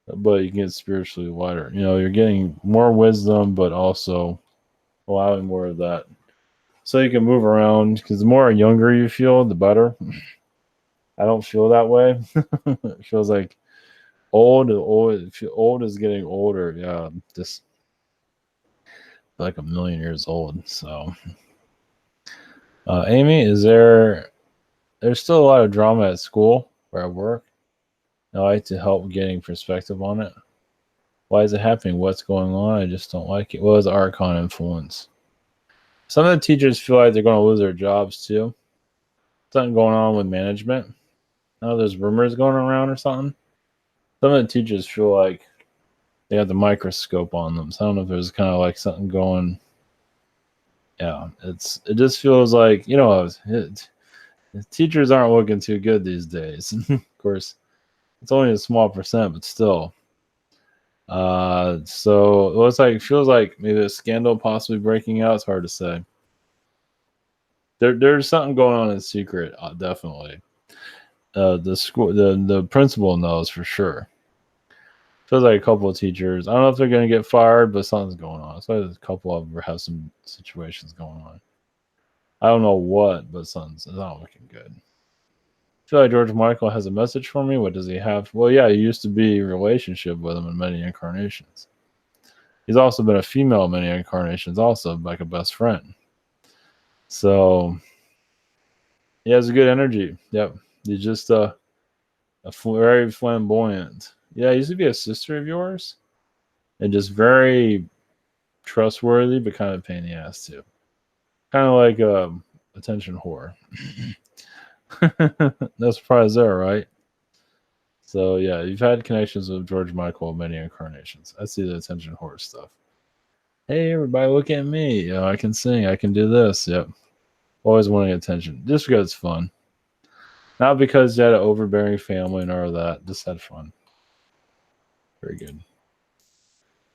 but you can get spiritually wider. You're getting more wisdom, but also allowing more of that, so you can move around. Because the more younger you feel, the better. I don't feel that way. It feels like old is getting older. Yeah, just like a million years old. So, Amy, there's still a lot of drama at school where I work. I like to help getting perspective on it. Why is it happening? What's going on? I just don't like it. What is Archon influence? Some of the teachers feel like they're going to lose their jobs too. Something going on with management. There's rumors going around or something. Some of the teachers feel like they have the microscope on them. So I don't know if there's kind of like something going. Yeah, it just feels like teachers aren't looking too good these days. Of course, it's only a small percent, but still. So it feels like maybe a scandal possibly breaking out. It's hard to say. There's something going on in secret, definitely. The principal knows for sure. Feels like a couple of teachers. I don't know if they're going to get fired, but something's going on. So a couple of them have some situations going on. I don't know what, but something's not looking good. I feel like George Michael has a message for me. What does he have? Well, yeah, he used to be in a relationship with him in many incarnations. He's also been a female in many incarnations, also like a best friend. So he has a good energy. Yep. He's just very flamboyant. Yeah, he used to be a sister of yours. And just very trustworthy, but kind of a pain in the ass too. Kind of like attention whore. No surprise there, right? So yeah, you've had connections with George Michael in many incarnations. I see the attention whore stuff. Hey, everybody, look at me. I can sing. I can do this. Yep. Always wanting attention. Just because it's fun. Not because you had an overbearing family and all of that. Just had fun. Very good.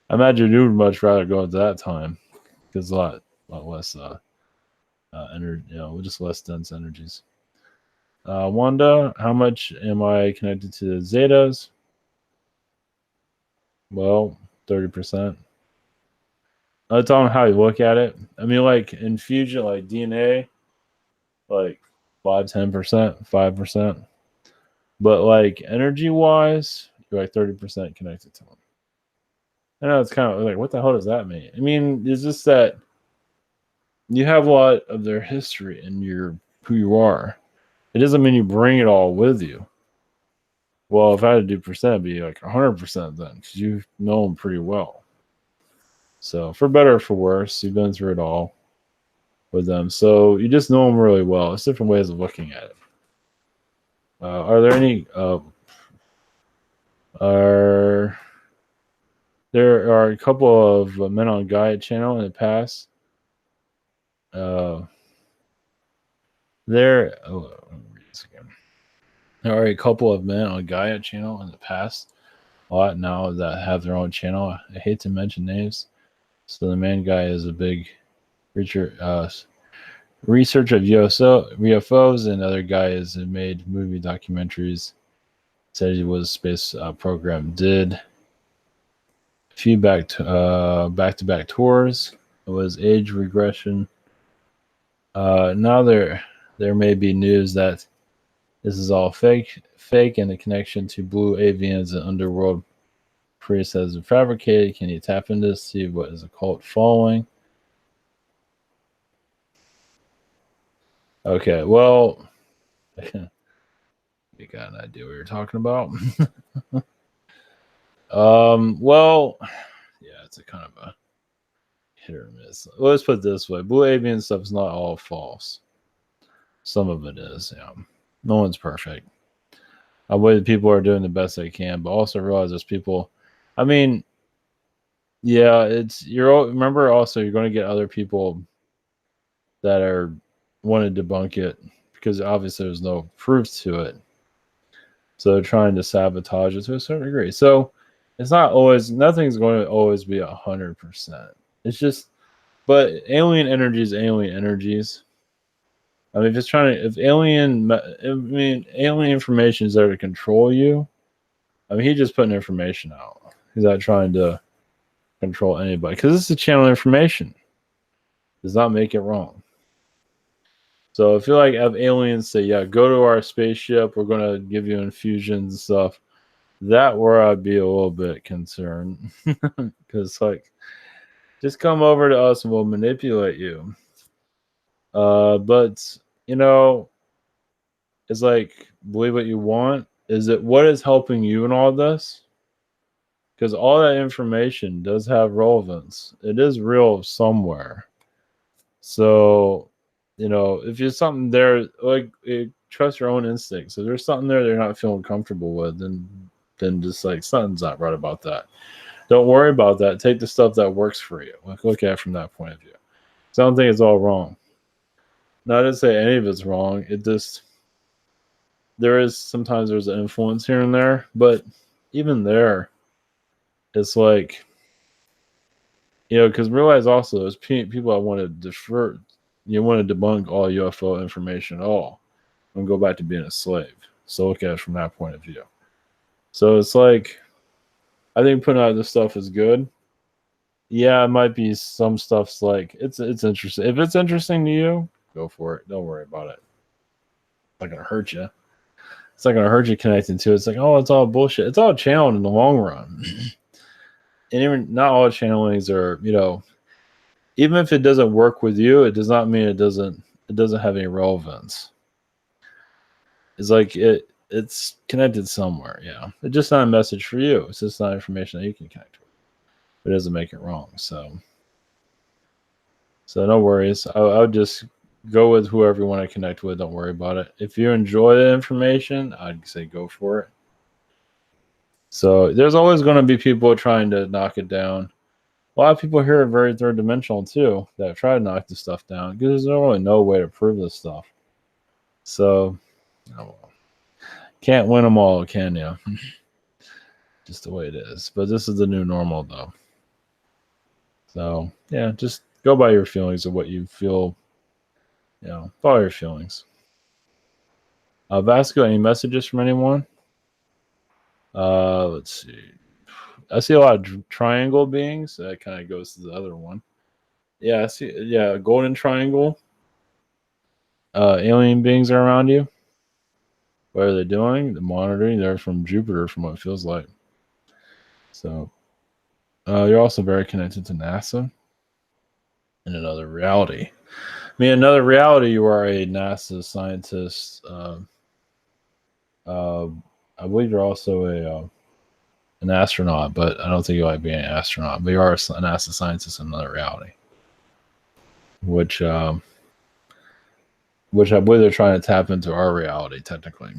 I imagine you would much rather go into that time because a lot less energy, just less dense energies. Wanda, how much am I connected to the Zetas? Well, 30%. It's on how you look at it. I mean, like in fusion, like DNA, like 5-10%, 5%. But like energy wise, you're like 30% connected to them. I know it's kind of like, what the hell does that mean? I mean, it's just that you have a lot of their history and who you are. It doesn't mean you bring it all with you. Well, if I had to do percent, it'd be like 100% then, because you know them pretty well. So, for better or for worse, you've been through it all with them. So, you just know them really well. It's different ways of looking at it. Are there any... there are a couple of Men on Gaia channel in the past. There are a couple of Men on Gaia channel in the past. A lot now that have their own channel. I hate to mention names. So the main guy is a big researcher of UFOs, and other guy has made movie documentaries. Said he was a space program. Did a few back-to-back tours. It was age regression. Now there may be news that this is all fake, and the connection to blue avians and underworld priests has been fabricated. Can you tap into this? See what is a cult following? Okay, well, you got an idea what you're talking about. Well, yeah, it's a kind of a hit or miss. Let's put it this way: blue avian stuff is not all false. Some of it is. Yeah, no one's perfect. I believe people are doing the best they can, but also realize there's people. I mean, yeah, remember also you're going to get other people that are want to debunk it because obviously there's no proof to it. So they're trying to sabotage it to a certain degree. So it's not always nothing's going to always be 100%. It's just, but alien energies, alien energies. I mean, if alien information is there to control you. I mean, he's just putting information out. He's not trying to control anybody because this is channel information. Does not make it wrong. So if you like have aliens say, yeah, go to our spaceship, we're gonna give you infusions and stuff, that where I'd be a little bit concerned. Because like just come over to us and we'll manipulate you. But you know, it's like believe what you want. Is it what is helping you in all this? Because all that information does have relevance. It is real somewhere. So, if there's something there, like trust your own instincts. If there's something there they're not feeling comfortable with, then just like something's not right about that. Don't worry about that. Take the stuff that works for you. Like look at it from that point of view. So I don't think it's all wrong. Not to say any of it's wrong. It just sometimes there's an influence here and there, but even there, it's like because realize also there's people that want to defer. You want to debunk all UFO information at all and go back to being a slave. So look at it from that point of view. So it's like, I think putting out this stuff is good. Yeah, it might be some stuff's like it's interesting. If it's interesting to you, go for it. Don't worry about it. It's not gonna hurt you. It's not gonna hurt you connecting to it. It's like, oh, it's all bullshit. It's all channeled in the long run. And even not all channelings are, even if it doesn't work with you, it does not mean it doesn't have any relevance. It's like it's connected somewhere. Yeah, it's just not a message for you. It's just not information that you can connect with. It doesn't make it wrong. So no worries. I would just go with whoever you want to connect with. Don't worry about it. If you enjoy the information, I'd say go for it. So there's always going to be people trying to knock it down. A lot of people here are very third dimensional too that try to knock this stuff down because there's really no way to prove this stuff. So, can't win them all, can you? Just the way it is. But this is the new normal, though. So, yeah, just go by your feelings of what you feel. Follow your feelings. Vasco, any messages from anyone? Let's see. I see a lot of triangle beings. That kind of goes to the other one. Yeah, I see. Yeah, golden triangle. Alien beings are around you. What are they doing? They're monitoring. They're from Jupiter, from what it feels like. So, you're also very connected to NASA in another reality. I mean, another reality, you are a NASA scientist. I believe you're also an astronaut, but I don't think you like being an astronaut. But you are a NASA scientist in another reality, which I believe they're trying to tap into our reality, technically.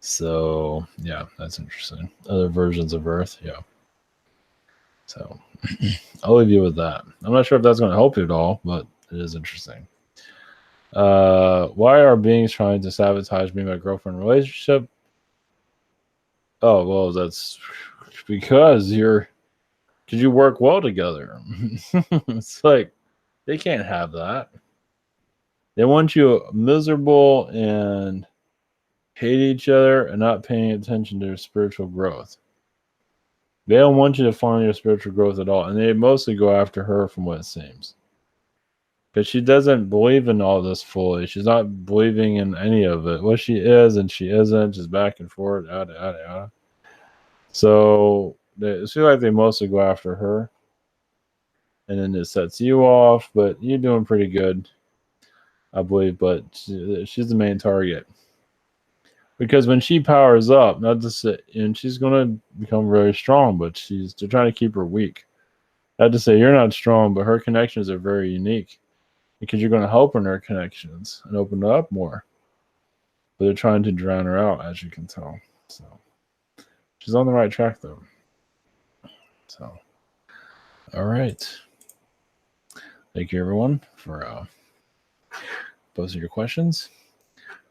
So, yeah, that's interesting. Other versions of Earth, yeah. So, I'll leave you with that. I'm not sure if that's going to help you at all, but it is interesting. Why are beings trying to sabotage me and my girlfriend relationship? Oh, well, that's because you work well together. It's like they can't have that. They want you miserable and hate each other and not paying attention to your spiritual growth. They don't want you to find your spiritual growth at all, and they mostly go after her, from what it seems. Because she doesn't believe in all this fully. She's not believing in any of it. What she is and she isn't, just back and forth, yada, yada, yada. So it feels like they mostly go after her. And then it sets you off, but you're doing pretty good, I believe. But she's the main target. Because when she powers up, not to say, and she's going to become very strong, but they're trying to keep her weak. Not to say you're not strong, but her connections are very unique because you're going to help her in her connections and open her up more. But they're trying to drown her out, as you can tell. So she's on the right track, though. So, all right. Thank you, everyone, for posing your questions.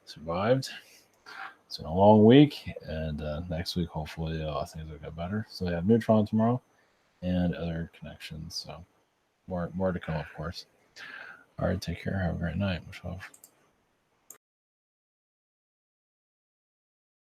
Survived. It's been a long week, and next week, hopefully, things will get better. So we have Neutron tomorrow and other connections. So more to come, of course. All right, take care. Have a great night. Much love.